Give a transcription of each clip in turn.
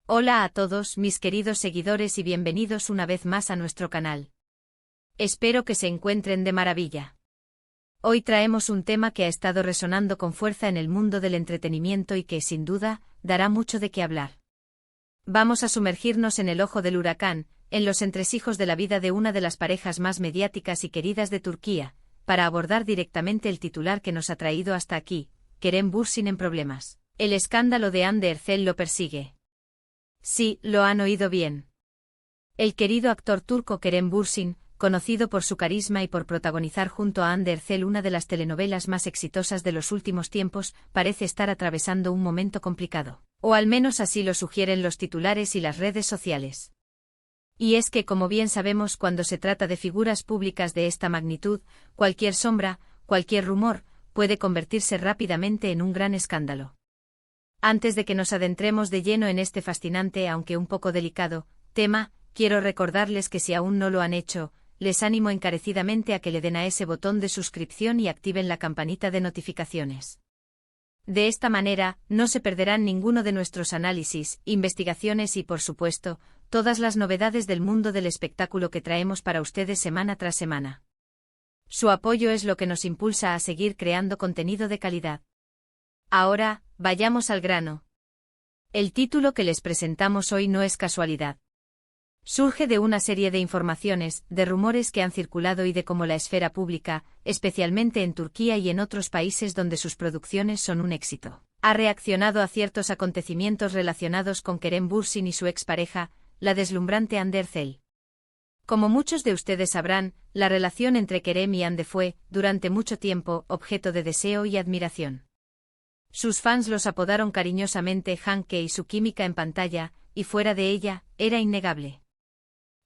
Hola a todos mis queridos seguidores y bienvenidos una vez más a nuestro canal. Espero que se encuentren de maravilla. Hoy traemos un tema que ha estado resonando con fuerza en el mundo del entretenimiento y que, sin duda, dará mucho de qué hablar. Vamos a sumergirnos en el ojo del huracán, en los entresijos de la vida de una de las parejas más mediáticas y queridas de Turquía, para abordar directamente el titular que nos ha traído hasta aquí: Kerem Bürsin en problemas. El escándalo de Hande Erçel lo persigue. Sí, lo han oído bien. El querido actor turco Kerem Bürsin, conocido por su carisma y por protagonizar junto a Hande Erçel una de las telenovelas más exitosas de los últimos tiempos, parece estar atravesando un momento complicado. O al menos así lo sugieren los titulares y las redes sociales. Y es que, como bien sabemos, cuando se trata de figuras públicas de esta magnitud, cualquier sombra, cualquier rumor, puede convertirse rápidamente en un gran escándalo. Antes de que nos adentremos de lleno en este fascinante, aunque un poco delicado, tema, quiero recordarles que si aún no lo han hecho, les animo encarecidamente a que le den a ese botón de suscripción y activen la campanita de notificaciones. De esta manera, no se perderán ninguno de nuestros análisis, investigaciones y, por supuesto, todas las novedades del mundo del espectáculo que traemos para ustedes semana tras semana. Su apoyo es lo que nos impulsa a seguir creando contenido de calidad. Ahora, vayamos al grano. El título que les presentamos hoy no es casualidad. Surge de una serie de informaciones, de rumores que han circulado y de cómo la esfera pública, especialmente en Turquía y en otros países donde sus producciones son un éxito, ha reaccionado a ciertos acontecimientos relacionados con Kerem Bürsin y su expareja, la deslumbrante Hande Erçel. Como muchos de ustedes sabrán, la relación entre Kerem y Hande fue, durante mucho tiempo, objeto de deseo y admiración. Sus fans los apodaron cariñosamente Hanke y su química en pantalla, y fuera de ella, era innegable.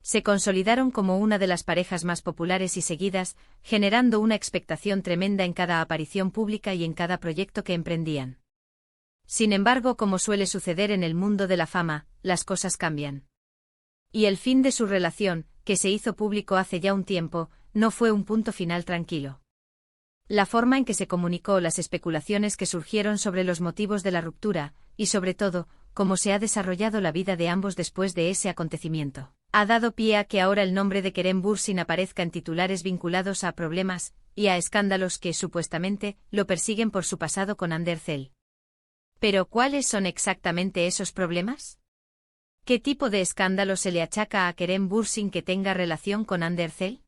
Se consolidaron como una de las parejas más populares y seguidas, generando una expectación tremenda en cada aparición pública y en cada proyecto que emprendían. Sin embargo, como suele suceder en el mundo de la fama, las cosas cambian. Y el fin de su relación, que se hizo público hace ya un tiempo, no fue un punto final tranquilo. La forma en que se comunicó, las especulaciones que surgieron sobre los motivos de la ruptura, y sobre todo, cómo se ha desarrollado la vida de ambos después de ese acontecimiento, ha dado pie a que ahora el nombre de Kerem Bürsin aparezca en titulares vinculados a problemas y a escándalos que, supuestamente, lo persiguen por su pasado con Hande Erçel. ¿Pero cuáles son exactamente esos problemas? ¿Qué tipo de escándalo se le achaca a Kerem Bürsin que tenga relación con Hande Erçel?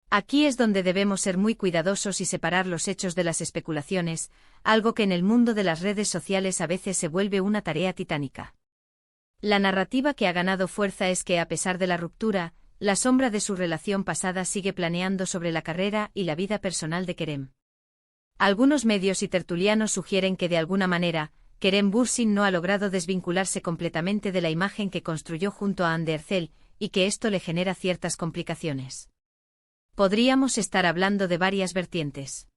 Aquí es donde debemos ser muy cuidadosos y separar los hechos de las especulaciones, algo que en el mundo de las redes sociales a veces se vuelve una tarea titánica. La narrativa que ha ganado fuerza es que, a pesar de la ruptura, la sombra de su relación pasada sigue planeando sobre la carrera y la vida personal de Kerem. Algunos medios y tertulianos sugieren que de alguna manera, Kerem Bürsin no ha logrado desvincularse completamente de la imagen que construyó junto a Hande Erçel, y que esto le genera ciertas complicaciones. Podríamos estar hablando de varias vertientes.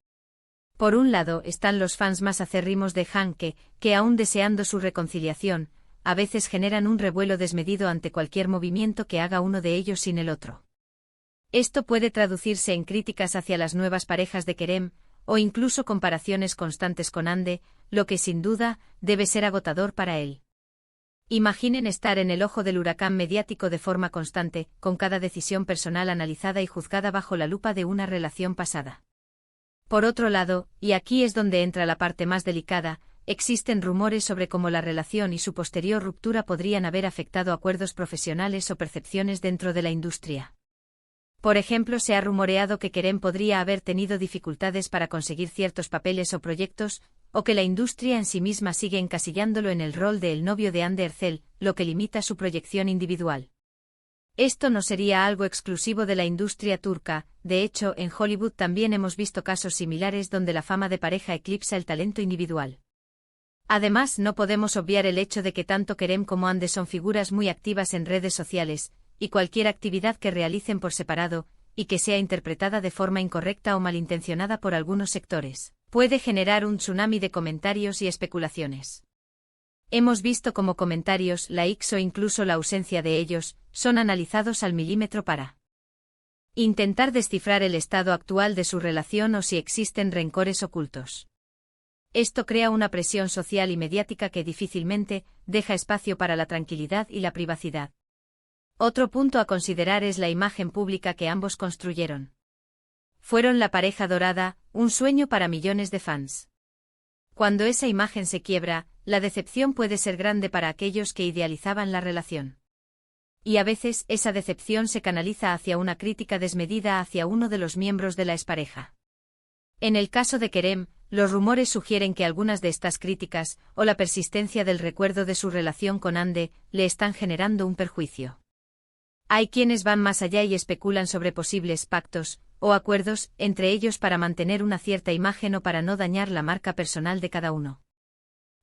Por un lado están los fans más acérrimos de Hanke, que aún deseando su reconciliación, a veces generan un revuelo desmedido ante cualquier movimiento que haga uno de ellos sin el otro. Esto puede traducirse en críticas hacia las nuevas parejas de Kerem, o incluso comparaciones constantes con Hande, lo que sin duda debe ser agotador para él. Imaginen estar en el ojo del huracán mediático de forma constante, con cada decisión personal analizada y juzgada bajo la lupa de una relación pasada. Por otro lado, y aquí es donde entra la parte más delicada, existen rumores sobre cómo la relación y su posterior ruptura podrían haber afectado acuerdos profesionales o percepciones dentro de la industria. Por ejemplo, se ha rumoreado que Kerem podría haber tenido dificultades para conseguir ciertos papeles o proyectos, o que la industria en sí misma sigue encasillándolo en el rol de el novio de Hande Erçel, lo que limita su proyección individual. Esto no sería algo exclusivo de la industria turca, de hecho, en Hollywood también hemos visto casos similares donde la fama de pareja eclipsa el talento individual. Además, no podemos obviar el hecho de que tanto Kerem como Hande son figuras muy activas en redes sociales, y cualquier actividad que realicen por separado, y que sea interpretada de forma incorrecta o malintencionada por algunos sectores, puede generar un tsunami de comentarios y especulaciones. Hemos visto cómo comentarios, likes o incluso la ausencia de ellos, son analizados al milímetro para intentar descifrar el estado actual de su relación o si existen rencores ocultos. Esto crea una presión social y mediática que difícilmente deja espacio para la tranquilidad y la privacidad. Otro punto a considerar es la imagen pública que ambos construyeron. Fueron la pareja dorada, un sueño para millones de fans. Cuando esa imagen se quiebra, la decepción puede ser grande para aquellos que idealizaban la relación. Y a veces esa decepción se canaliza hacia una crítica desmedida hacia uno de los miembros de la expareja. En el caso de Kerem, los rumores sugieren que algunas de estas críticas, o la persistencia del recuerdo de su relación con Hande, le están generando un perjuicio. Hay quienes van más allá y especulan sobre posibles pactos, o acuerdos, entre ellos para mantener una cierta imagen o para no dañar la marca personal de cada uno.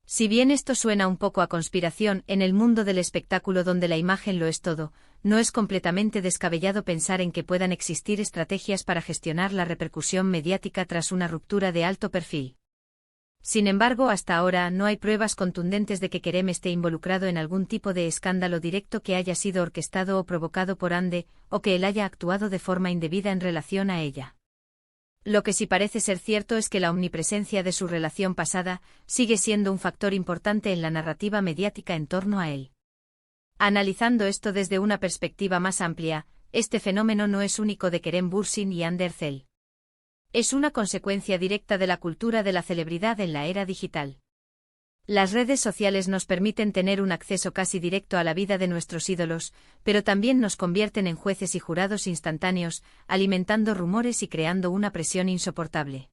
Si bien esto suena un poco a conspiración, en el mundo del espectáculo donde la imagen lo es todo, no es completamente descabellado pensar en que puedan existir estrategias para gestionar la repercusión mediática tras una ruptura de alto perfil. Sin embargo, hasta ahora no hay pruebas contundentes de que Kerem esté involucrado en algún tipo de escándalo directo que haya sido orquestado o provocado por Hande, o que él haya actuado de forma indebida en relación a ella. Lo que sí parece ser cierto es que la omnipresencia de su relación pasada sigue siendo un factor importante en la narrativa mediática en torno a él. Analizando esto desde una perspectiva más amplia, este fenómeno no es único de Kerem Bürsin y Hande Erçel. Es una consecuencia directa de la cultura de la celebridad en la era digital. Las redes sociales nos permiten tener un acceso casi directo a la vida de nuestros ídolos, pero también nos convierten en jueces y jurados instantáneos, alimentando rumores y creando una presión insoportable.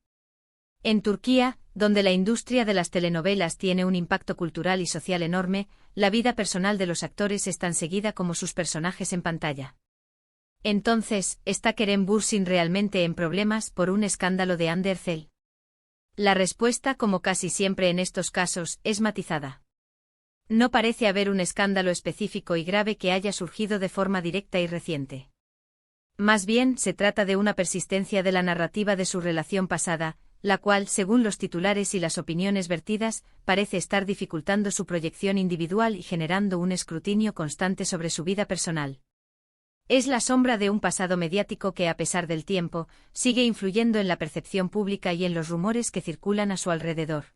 En Turquía, donde la industria de las telenovelas tiene un impacto cultural y social enorme, la vida personal de los actores es tan seguida como sus personajes en pantalla. Entonces, ¿está Kerem Bürsin realmente en problemas por un escándalo de Hande Erçel? La respuesta, como casi siempre en estos casos, es matizada. No parece haber un escándalo específico y grave que haya surgido de forma directa y reciente. Más bien, se trata de una persistencia de la narrativa de su relación pasada, la cual, según los titulares y las opiniones vertidas, parece estar dificultando su proyección individual y generando un escrutinio constante sobre su vida personal. Es la sombra de un pasado mediático que, a pesar del tiempo, sigue influyendo en la percepción pública y en los rumores que circulan a su alrededor.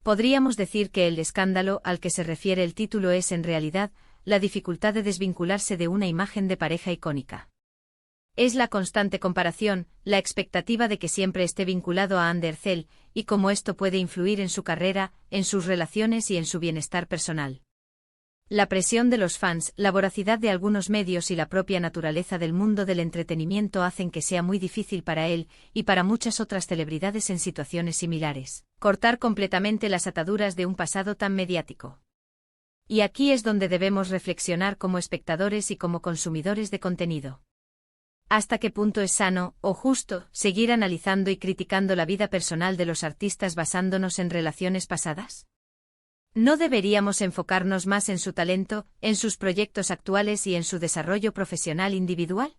Podríamos decir que el escándalo al que se refiere el título es, en realidad, la dificultad de desvincularse de una imagen de pareja icónica. Es la constante comparación, la expectativa de que siempre esté vinculado a Hande Erçel, y cómo esto puede influir en su carrera, en sus relaciones y en su bienestar personal. La presión de los fans, la voracidad de algunos medios y la propia naturaleza del mundo del entretenimiento hacen que sea muy difícil para él, y para muchas otras celebridades en situaciones similares, cortar completamente las ataduras de un pasado tan mediático. Y aquí es donde debemos reflexionar como espectadores y como consumidores de contenido. ¿Hasta qué punto es sano, o justo, seguir analizando y criticando la vida personal de los artistas basándonos en relaciones pasadas? ¿No deberíamos enfocarnos más en su talento, en sus proyectos actuales y en su desarrollo profesional individual?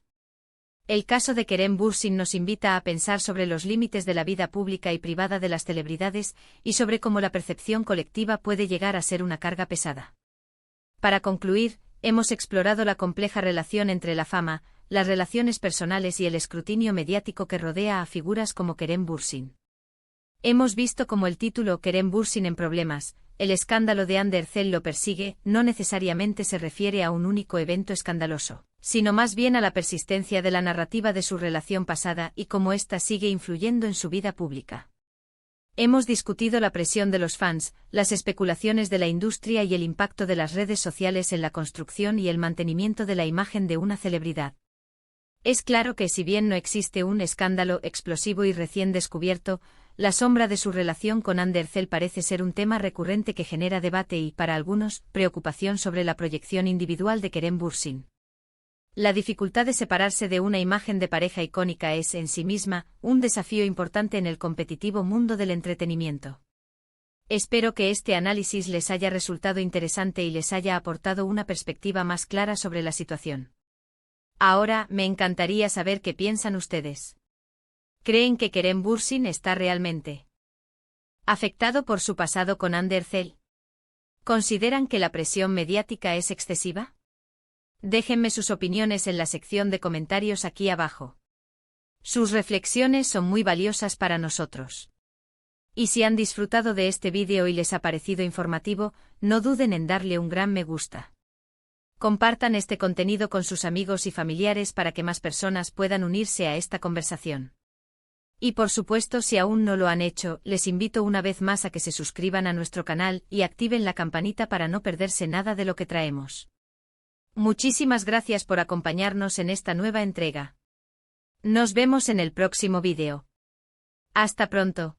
El caso de Kerem Bürsin nos invita a pensar sobre los límites de la vida pública y privada de las celebridades y sobre cómo la percepción colectiva puede llegar a ser una carga pesada. Para concluir, hemos explorado la compleja relación entre la fama, las relaciones personales y el escrutinio mediático que rodea a figuras como Kerem Bürsin. Hemos visto cómo el título Kerem Bürsin en problemas, el escándalo de Hande Erçel lo persigue, no necesariamente se refiere a un único evento escandaloso, sino más bien a la persistencia de la narrativa de su relación pasada y cómo ésta sigue influyendo en su vida pública. Hemos discutido la presión de los fans, las especulaciones de la industria y el impacto de las redes sociales en la construcción y el mantenimiento de la imagen de una celebridad. Es claro que si bien no existe un escándalo explosivo y recién descubierto, la sombra de su relación con Hande Erçel parece ser un tema recurrente que genera debate y, para algunos, preocupación sobre la proyección individual de Kerem Bürsin. La dificultad de separarse de una imagen de pareja icónica es, en sí misma, un desafío importante en el competitivo mundo del entretenimiento. Espero que este análisis les haya resultado interesante y les haya aportado una perspectiva más clara sobre la situación. Ahora, me encantaría saber qué piensan ustedes. ¿Creen que Kerem Bürsin está realmente afectado por su pasado con Hande Erçel? ¿Consideran que la presión mediática es excesiva? Déjenme sus opiniones en la sección de comentarios aquí abajo. Sus reflexiones son muy valiosas para nosotros. Y si han disfrutado de este vídeo y les ha parecido informativo, no duden en darle un gran me gusta. Compartan este contenido con sus amigos y familiares para que más personas puedan unirse a esta conversación. Y por supuesto, si aún no lo han hecho, les invito una vez más a que se suscriban a nuestro canal y activen la campanita para no perderse nada de lo que traemos. Muchísimas gracias por acompañarnos en esta nueva entrega. Nos vemos en el próximo vídeo. Hasta pronto.